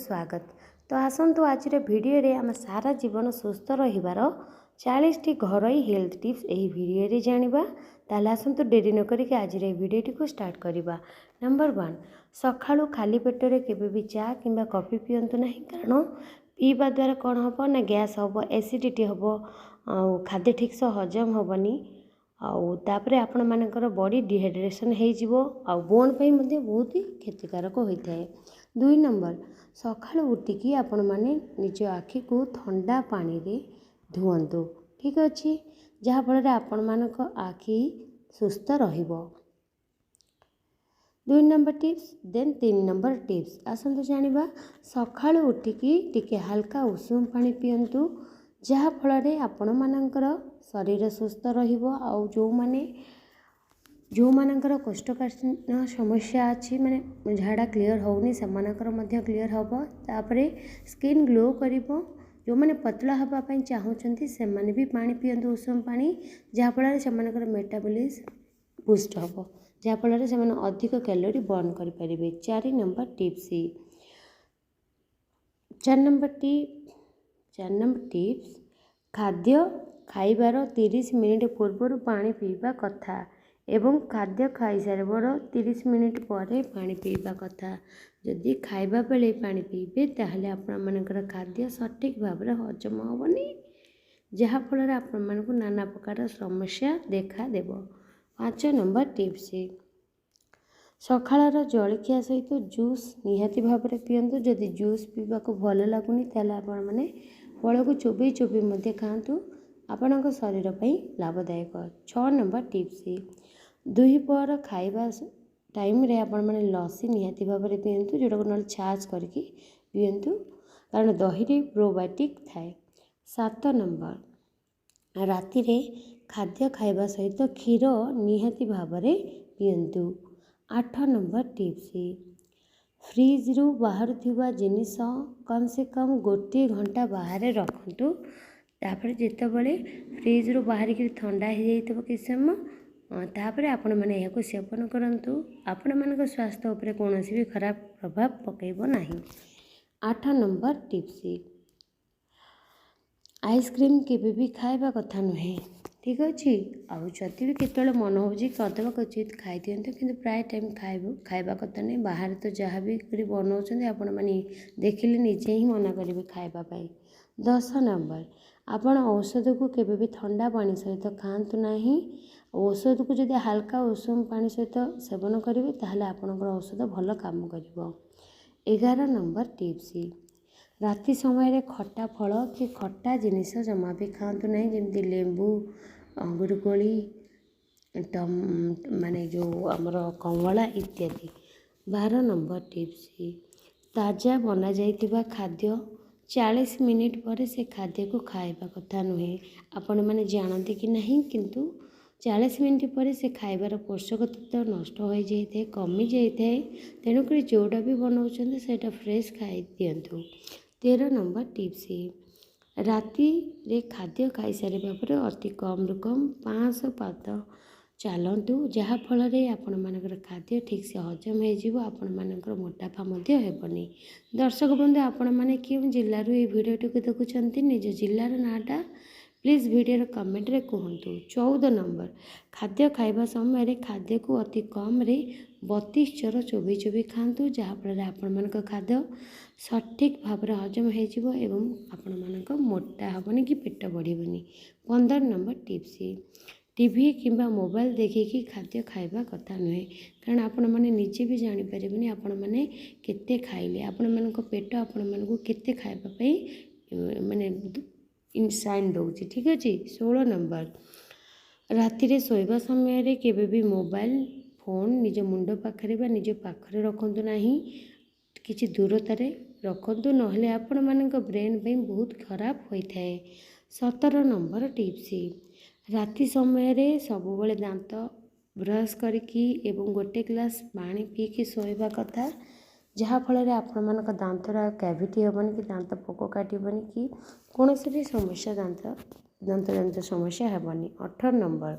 स्वागत। तो आसतु आज भिडियो रे आम सारा जीवन सुस्थ रहिबार 40 टी घरोई हेल्थ टिप्स यही भिडियो रे जानिबा। ताले आसतु डेरी न करिके आज भिडियोटी को स्टार्ट करिबा। नंबर 1, सकाळु खाली पेट रे केबे भी चा किंबा कॉफी पियंतु नहीं, कारण पीवा द्वारा कौन हम ना गैस हम, एसिडिटी हम, खाद्य ठीक से हजम हेनी, आउे आपण मानकर बॉडी डिहाइड्रेशन हो बोन पे बहुत ही क्षतिकारक होता है। 2 नंबर, सकाळु उठिकी आपण माने निज आखि को ठंडा पानी रे धुअंतु, ठीक अच्छे, जहाँफल आपण मानक आखि सुस्थ रहिबो। 2 number tips. Then 3 number tips आसतु जानिबा। सकाळु उठिकी टिके हल्का उषुम पानी पियंतु, जहाँफल आपण मानकर शरीर सुस्थ रहिबो। आउ जो मानकर कोष्ठकाठिन्य समस्या अच्छी, माने झाड़ा क्लीयर होनी, सेमानकर मध्य क्लीयर हम। तापरे स्किन ग्लो करिबो। जो माने पतला हवापाई चाहूँगी से माने भी पानी पियंतु उषुम पानी, जहाँफल से मेटाबॉलिज्म बूस्ट हम, जहाँफल से अधिक कैलोरी बर्न करें। 4 नंबर टिप्स। 4 नंबर टिप्स, खाद्य खाइबार 30 मिनिट पूर्व पानी पीवा कथा एवं खाद्य खाई सारिबार 30 मिनिट पर पानी पीवा कथा। जदि खाइबा बेले पानी पीबे ताहले आपण मानकर खाद्य सठिक भाव में हजम हेनी, जहाँफल आपण मानक नाना प्रकार समस्या देखा देव। 5 नंबर टिप्स, सकाळर जलखिया सहित जूस निहाती भाव में पियंतु। जदि जूस पीवा को भल लगुनि ताहले आपण माने फल को चोबई मध्य खातु, आपणक शरीर पर लाभदायक। 6 नंबर टिप्स, दुपहर खाइबा टाइम रे आपण माने लस्सी निहाती भाव में पियंतु, जोटा को छाछ करके पियंतु, कारण दही रे प्रोबायोटिक थाए। 7 नंबर, राति रे खाद्य खाइबा सहित क्षीर निहाती भाव में पियंतु। 8 नंबर टिप्स, फ्रिज रु बाहर थिबा जिनिस कम से कम 1 घंटा बाहर रखंतु। तापर जितेबाला फ्रिज रु बाहर की ठंडा हो जाइए कि समय तापर आपण मैंने यह सेवन करंतु, आपण मान स्वास्थ्य उपर कौन भी खराब प्रभाव पकेब नहीं। 8 नंबर टिप्स, आइसक्रीम केबे भी खाइबा कथा नुहे, ठीक अच्छे। आउ जदि भी केतल मन हो करदेवा क्वचित खाई दिंतु, कि प्राय टाइम खाइबा कथा नहीं। बाहर तो जहाँ भी बनाऊँ आपण मैंने देखिले निजे ही मना करेंगे खाइबापी। 10 नंबर, आपण औषध को केबे भी ठंडा पानी सहित खातु नहीं। औषध को जब हल्का उषुम पानी सहित सेवन करेंगे ताहले आपणकर औषध भल काम करिवो। 11 नंबर टिप्स, राति समय खट्टा फल कि खट्टा जिनिस जमा भी खातु नहीं, जमती लेंबू, अंगूर कोली, माने जो आमर कमला इत्यादि। 12 नंबर टिप्स, ताजा बना जाइतिबा खाद्य 40 मिनिट पर से खाद्य को खाइबा कथा नुहे। आपण मैंने जानते कि नहीं, किंतु 40 मिनिट पर से खाइबार पोषक तत्व नष्ट हो जाए, कमी जाए। तेणुक जोड़ा भी बनाऊँ से फ्रेश खाई दिंतु। 13 नंबर टिप्स, राति रे खाद्य खाई सारे पर अति कम रु कम 500 पाद चलतु, जहाँफल आपण मानकर खाद्य ठीक से हजम हो, आपण मानकर मोटापा हेबनी। दर्शक बंधु, आपण मैंने क्यों जिलूर ये भिडियोटी को देखुं, निज जिलार नाटा प्लीज भिडियो कमेंट रे कहतु। 14 नंबर, खाद्य खाइबा समय खाद्य को अति कम रे 32 चर चोबई खातु, जहाँफल आपण मानक खाद्य सठिक भाव में हजम हो एवं आपण मानक मोटा हेनी कि पेट बढ़नी। 15 नंबर टिप्स, टीवी किंबा मोबाइल देखिकी खाद्य खाइबा कथा नुहे, कारण आपण मैंने निजे भी जानीपर आपण मैंने केते खाइले, आपण मानक पेट आपण मानक केते खाइबापी माने साइन दौची, ठीक अच्छे। 16 नंबर, राति रे शोइबा समय केबे भी मोबाइल फोन निज मुंड पाखरे बा निज पाखरे रखंतु नहीं, किछि दूरतार रखंतु, नहले आपण मानक ब्रेन पे बहुत खराब होता है। 17 नंबर टिप्स, राति समय सबुबले दांत ब्रश करके एवं 1 ग्लास पानी पी के शोइबा कथा, जहाँफल आपण मानक दांतर कैविटी हेबनी कि दांत पोक काटबनी कि कौन भी समस्या दांत जनित समस्या हेबनी। 18 नंबर,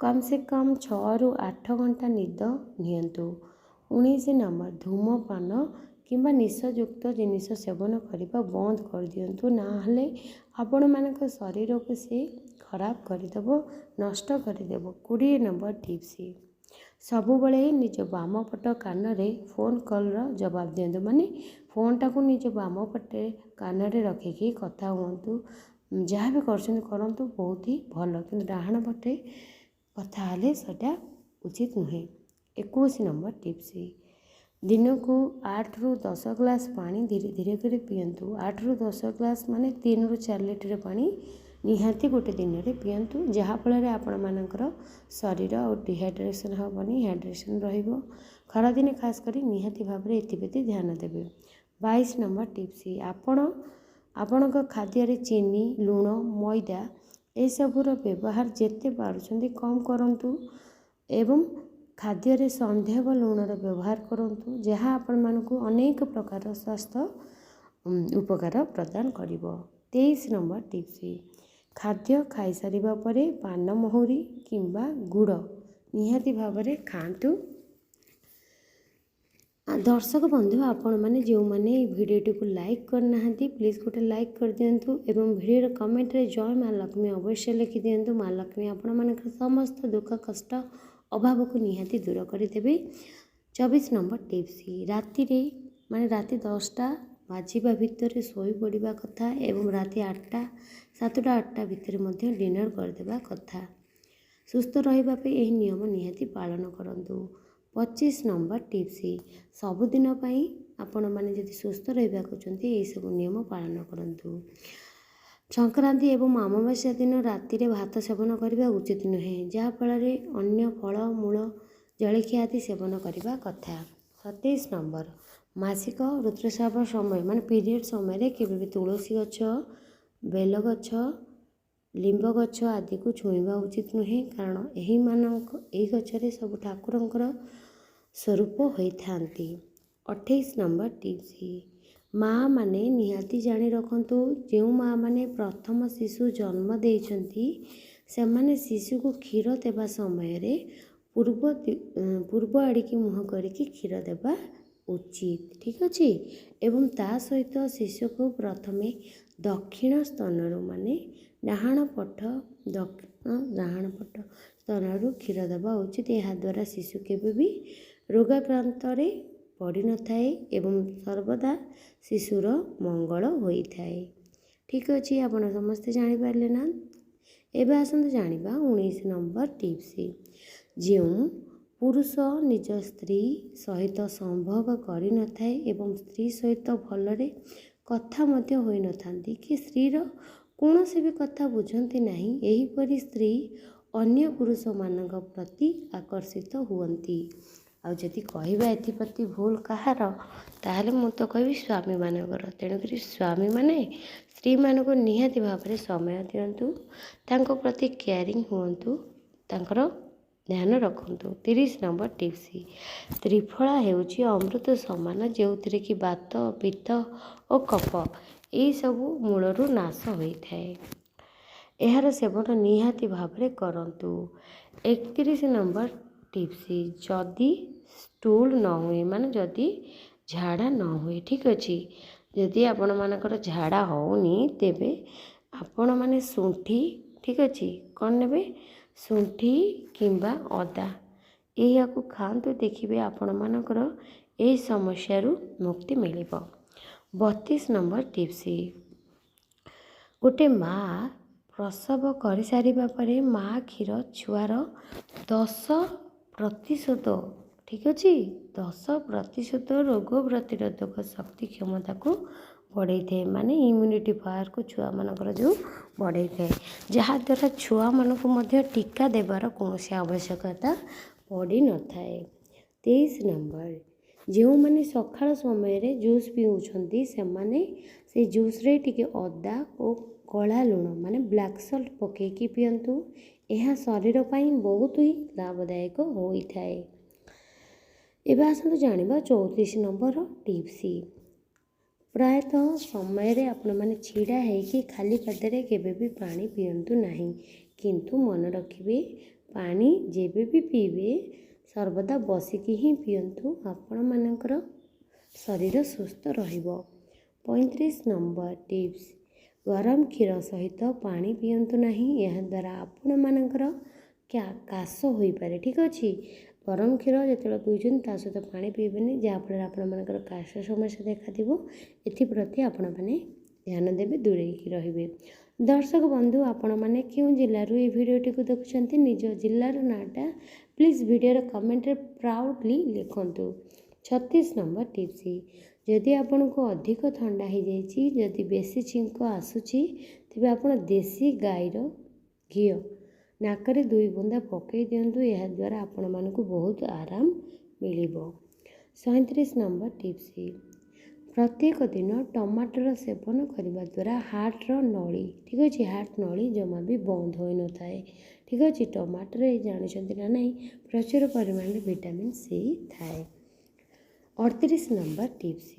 कम से कम 6 रु 8 घंटा निद नियंतु। 19 नंबर, धूमपान किंबा निशायुक्त जिनिस सेवन करने बंद कर दिंतु ना आपण मान शरीर को से खराब करदेव नष्ट करदेव। 20 नंबर टिप्स सबुबले निज बाम पट कान फोन कॉल जवाब दिंतु माने फोनटा को निज बाम पटे कान रखिकी कथा हूँ जहाँ भी करतु बहुत ही भल कि डाहाण पटे कथा हेले सेटा उचित नुहे। 21 नंबर टिप्स दिन को 8 ରୁ 10 ग्लास पानी धीरे धीरे कर पीयंतु। 8 ରୁ 10 ग्लास माने 3 ରୁ 4 लीटर पानी निहाती गोटे दिन में पीयंतु जहाँफल आपण मानकर शरीर और डिहाइड्रेशन हेबनी हाइड्रेशन रहिबो। खरा दिन खास करी निहाती भाव में एथिप्रति ध्यान देवे। 22 नंबर टिप्स आपण खाद्य चीनी लुण मैदा ए सबूर व्यवहार जेते पारुछंती कम करंतु एवं खाद्य संदेह लुणर व्यवहार करंतु जहाँ आपण मानकु अनेक प्रकार स्वास्थ्य उपकार प्रदान करिवो। 23 नंबर टिप्स खाद्य खाई सारिबा परे पान महुरी किंबा गुड़ निहाती भाव में खातु। दर्शक बंधु आपण मैंने जो मैंने भिडियोटी को लाइक करना प्लीज़ गोटे लाइक कर दिंतु एवं भिडियो कमेंट रे जय माँ लक्ष्मी अवश्य लिखि दिंतु। माँ लक्ष्मी आपण मान समस्त दुख कष्ट अभाव को निहाती दूर करदेवे। 24 नंबर टिप्स राति माने राति 10टा बाजिबा भितर शोई पड़ा कथा एवं राति 8टा 7टा 8टा भितर मध्य डिनर करदेवा कथा। सुस्थ रहिबा पे एही नियम निहाती पालन करंतु। 25 नंबर टिप्स सबुदिन आपण मैंने जदि सुस्थ रहिबा चाहते यही सब नियम पालन करंतु। संक्रांति एवं अमावास्या दिन राति भात सेवन करने उचित नुहे जहाँफल अन्य फल मूल जलखिया आदि सेवन करने कथा। 27 नंबर मासिक ऋतुस्राव समय मान पीरियड समय केवे भी तुलसी गछ बेल गछ लिंब गछ आदि को छुईवा उचित नुहे कारण यही गचरे सब ठाकुरंकर स्वरूप होता। 28 नंबर टिप्स माँ माने निहाती जानी रखंतु जो माँ माने प्रथम शिशु जन्म देइछंती से माने शिशु को क्षीर देवा समय रे पूर्व आड़िकी मुँह करके क्षीर देवा उचित ठीक अच्छे एवं ता सहित शिशु को प्रथमे दक्षिण स्तनरु माने डाहाण पट स्तनरु क्षीर देवा उचित। यह द्वारा शिशु केवे भी रोगाक्रांत पड़ी न थाए एवं सर्वदा शिशुर मंगल होता है। ठीक अच्छे आपण समस्ते जानीपारे ना। एवं आसतु जानिबा 19 नंबर टिप्स जो पुरुष निज स्त्री सहित संभोग करि न थाए एवं स्त्री सहित भलरे कथा मध्य होई न थांती कि स्त्रीर कौन से भी कथा बुझंती नहीं एहीपरि स्त्री अन्य पुरुष मानक प्रति आकर्षित हुअंती। आउ जदि कहबा एथिप्रति भूल कहार ताहले मु तो कहबी स्वामी मानकर। तेणुकरी स्वामी माने स्त्री मानक निहाती भाव में समय दिंतु तांको प्रति केयरिंग हुंतु तांकर ध्यान रखंतु। 30 नंबर टिप्स त्रिफला हेउची अमृत समान जो कि बात पित्त और कफ यही सबू मूलरू नाश होता है। यार सेवन निहाती भाव में करंतु। 31 नंबर टिप्स जदि स्टूल न हुए माने जदि झाड़ा न हुए ठीक अच्छे जदि आपण मानकर झाड़ा होनी तेबे आपण माने शुंठी ठीक अच्छे कौन ने शुंठी किंबा अदा यह को खातु देखिए आपण मानकर यही समस्या मुक्ति मिल। 32 नंबर टिप्स गोटे माँ प्रसव कर सारिबा परे माँ क्षीर छुआर 10% ठीक अच्छे 10% रोग प्रतिरोधक शक्ति क्षमता को बढ़े थे माने इम्यूनिटी पावर को छुआ मानकर जो बढ़े थे जहाँद्वारा छुआ मानक मध्य टीका देवार कौन से आवश्यकता पड़ी न थाए। 23 नंबर जो मैंने सकाळ समय रे जूस पीउछंती से माने से जूस रे टिके अदा और कला लुण माने ब्लैक सल्ट पकेकी पियंतु यह शरीर पाई बहुत ही लाभदायक होता है। एवं आसतु जानिबा 34 नंबर टिप्स प्रायतः समय रे आपण माने छिड़ा है खाली पेटरे केबे भी पानी पियंतु नहीं किंतु मन रखिबे पानी जेबे भी पीबे सर्वदा बसिकी ही पियंतु आपण मानकर शरीर सुस्थ रहिब। 35 नंबर टिप्स गरम क्षीर सहित पानी पियंतु नहीं, यह द्वारा आपण मानकर काश हो पारे। ठीक अच्छे गरम क्षीर जो पीछे ता सहित पानी पीबेनि जहाँफल आपण मानकर काश समस्या देखा एप्रति आपण मैंने ध्यान देवे दूरे रे। दर्शक बंधु आपण मैंने क्यों जिलूर ये भिडटी को देखुं निज जिलार नाटा प्लीज वीडियो कमेंट प्राउडली लिखंतु। 36 नंबर टिप्स जदि आपन को अधिक ठंडा हो जाइए जदि बेसी छिंक आसूची तेज आप देसी गाईर घी नाकरे 2 बुंदा पकई दिंतु, यह द्वारा आपण मानक बहुत आराम मिल। 37 नंबर टिप्स प्रत्येक दिन टमाटर सेवन करने द्वारा हार्टर नली ठीक अच्छे हार्ट नली जमा भी बंद हो न था। ठीक अच्छे टमाटर जानते ना नहीं प्रचुर परिमाण विटामिन सी थाए। 38 नंबर टिप्स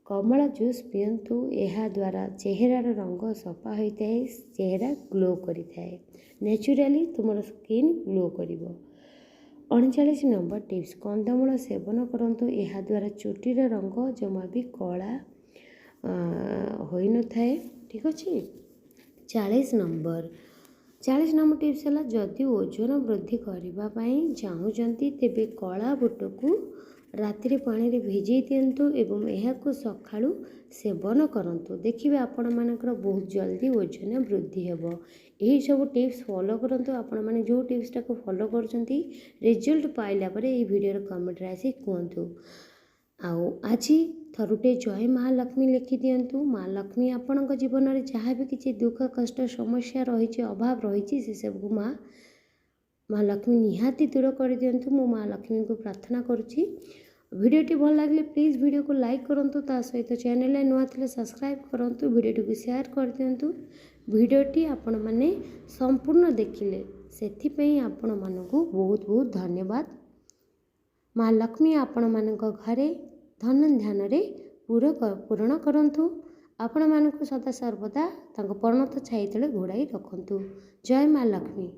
कमला जूस पियंतु, यह द्वारा चेहरार रंग सफा होता है, चेहरा ग्लो करिथाए, नेचुराली तुम स्किन ग्लो करिवो। 39 नंबर टिप्स कंदमूल सेवन करंतु, यह द्वारा चुटीर रंग जमा भी कला हो न था। ठीक अच्छे 40 नंबर टिप्स है जदि ओजन वृद्धि करने चाहूँगी तेबे कला बुट को राति पानी रे भिजई दिंतु एवं यह सकाळु सेवन करंतु, देखिए आपण मानकर बहुत जल्दी ओजन वृद्धि हेब। यही सब टिप्स फॉलो करंतु। आपण माने जो टिप्सटा को फॉलो करछंती रिजल्ट पाइला परे ये वीडियो कमेंट रे आसी कहंतु। आउ आज थरुटे जय माँ लक्ष्मी लिखि दिंतु। माँ लक्ष्मी आपण जीवन में जहाँ भी किसी दुख कष्ट समस्या रही अभाव रही से सब माँ लक्ष्मी निहाती दूर कर दिंतु। मो माँ लक्ष्मी को प्रार्थना करुच्ची। वीडियोटी भल लगे प्लीज़ वीडियो को लाइक करूँ, ता सहित चैनल नुआ थे सब्सक्राइब करूँ, वीडियोटी को शेयर कर दिंतु। वीडियोटी आपण माने संपूर्ण देखिले सेथिपई आपण मानकु बहुत बहुत धन्यवाद। माँ लक्ष्मी आपण मानक घरे धन ध्यान रे पूर्ण करंतु। आपण मानकु सदा सर्वदा तांको पर्णत छाई तले घोड़ाई रखंतु। जय माँ लक्ष्मी।